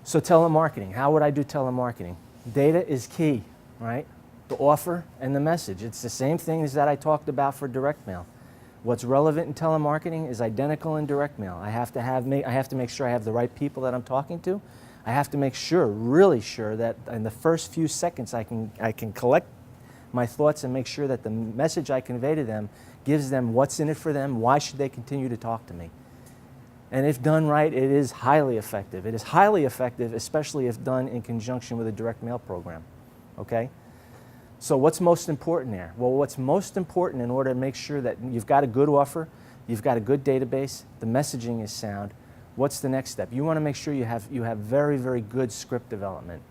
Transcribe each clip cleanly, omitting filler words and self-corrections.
So telemarketing, how would I do telemarketing? Data is key, right? The offer and the message. It's the same things that I talked about for direct mail. What's relevant in telemarketing is identical in direct mail. I have to make sure I have the right people that I'm talking to. I have to make sure, really sure, that in the first few seconds I can collect my thoughts and make sure that the message I convey to them gives them what's in it for them, why should they continue to talk to me. And if done right, it is highly effective. It is highly effective, especially if done in conjunction with a direct mail program, okay? So what's most important there? Well, what's most important in order to make sure that you've got a good offer, you've got a good database, the messaging is sound, what's the next step? You want to make sure you have very, very good script development.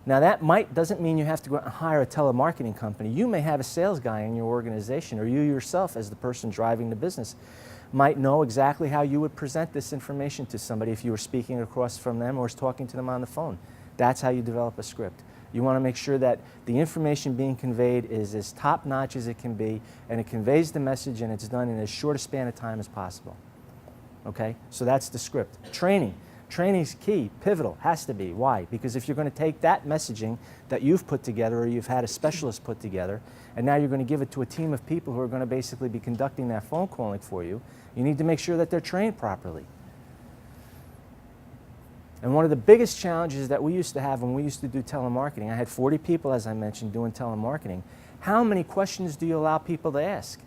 Now that doesn't mean you have to go out and hire a telemarketing company. You may have a sales guy in your organization, or you yourself as the person driving the business might know exactly how you would present this information to somebody if you were speaking across from them or talking to them on the phone. That's how you develop a script. You want to make sure that the information being conveyed is as top-notch as it can be, and it conveys the message, and it's done in as short a span of time as possible. Okay? So that's the script. Training. Training's key, pivotal, has to be. Why? Because if you're going to take that messaging that you've put together or you've had a specialist put together, and now you're going to give it to a team of people who are going to basically be conducting that phone calling for you, you need to make sure that they're trained properly. And one of the biggest challenges that we used to have when we used to do telemarketing, I had 40 people, as I mentioned, doing telemarketing. How many questions do you allow people to ask?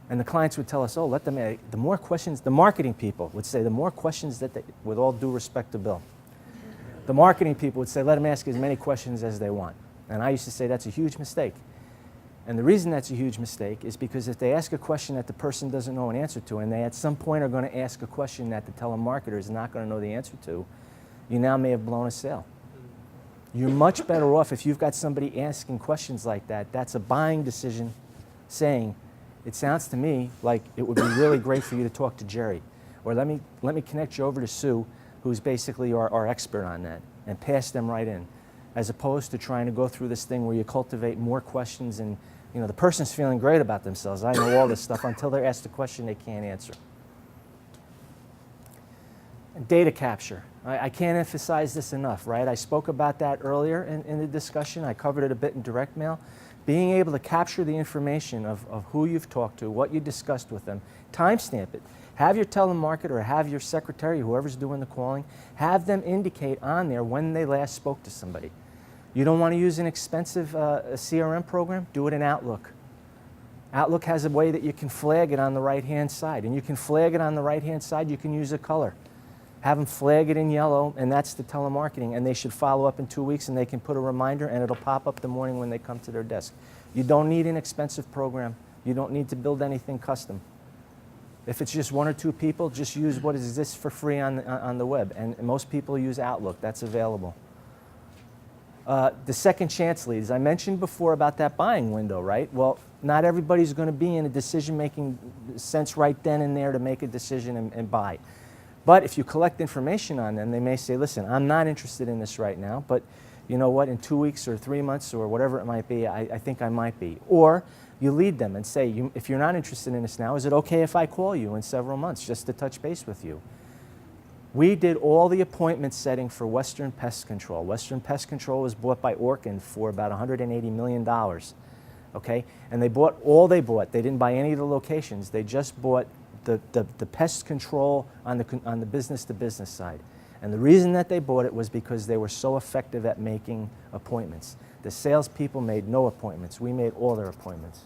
And the clients would tell us, oh, let them ask. The more questions, the marketing people would say, the more questions that they, with all due respect to Bill, the marketing people would say, let them ask as many questions as they want. And I used to say that's a huge mistake. And the reason that's a huge mistake is because if they ask a question that the person doesn't know an answer to, and they at some point are going to ask a question that the telemarketer is not going to know the answer to, you now may have blown a sale. You're much better off if you've got somebody asking questions like that. That's a buying decision saying, it sounds to me like it would be really great for you to talk to Jerry. Or let me connect you over to Sue, who's basically our expert on that, and pass them right in. As opposed to trying to go through this thing where you cultivate more questions and the person's feeling great about themselves. I know all this stuff until they're asked a question they can't answer. And data capture. I can't emphasize this enough, right? I spoke about that earlier in the discussion. I covered it a bit in direct mail. Being able to capture the information of who you've talked to, what you discussed with them, timestamp it. Have your telemarketer or have your secretary, whoever's doing the calling, have them indicate on there when they last spoke to somebody. You don't want to use an expensive CRM program? Do it in Outlook. Outlook has a way that you can flag it on the right-hand side. And you can flag it on the right-hand side, you can use a color. Have them flag it in yellow, and that's the telemarketing. And they should follow up in 2 weeks, and they can put a reminder, and it'll pop up the morning when they come to their desk. You don't need an expensive program. You don't need to build anything custom. If it's just 1 or 2 people, just use what exists for free on the web. And most people use Outlook. That's available. The second chance leads. I mentioned before about that buying window, right? Well, not everybody's going to be in a decision-making sense right then and there to make a decision and buy. But if you collect information on them, they may say, listen, I'm not interested in this right now, but you know what, in 2 weeks or 3 months or whatever it might be, I think I might be. Or you lead them and say, if you're not interested in this now, is it okay if I call you in several months just to touch base with you? We did all the appointment setting for Western Pest Control. Western Pest Control was bought by Orkin for about $180 million. Okay? And they bought all they bought. They didn't buy any of the locations. They just bought the pest control on the business-to-business side. And the reason that they bought it was because they were so effective at making appointments. The salespeople made no appointments. We made all their appointments.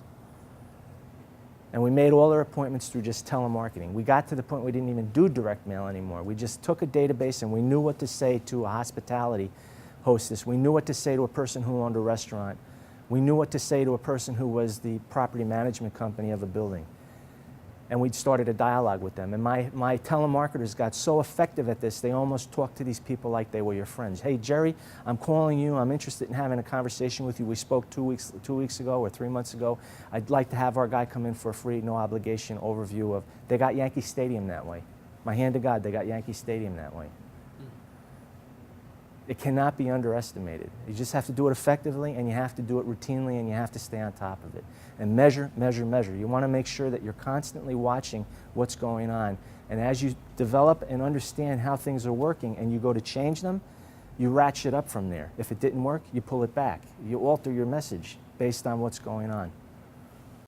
And we made all our appointments through just telemarketing. We got to the point we didn't even do direct mail anymore. We just took a database and we knew what to say to a hospitality hostess. We knew what to say to a person who owned a restaurant. We knew what to say to a person who was the property management company of a building. And we started a dialogue with them. And my telemarketers got so effective at this, they almost talked to these people like they were your friends. Hey, Jerry, I'm calling you. I'm interested in having a conversation with you. We spoke 2 weeks ago or 3 months ago. I'd like to have our guy come in for a free, no obligation overview of, they got Yankee Stadium that way. My hand to God, they got Yankee Stadium that way. It cannot be underestimated. You just have to do it effectively, and you have to do it routinely, and you have to stay on top of it. And measure, measure, measure. You want to make sure that you're constantly watching what's going on. And as you develop and understand how things are working and you go to change them, you ratchet up from there. If it didn't work, you pull it back. You alter your message based on what's going on.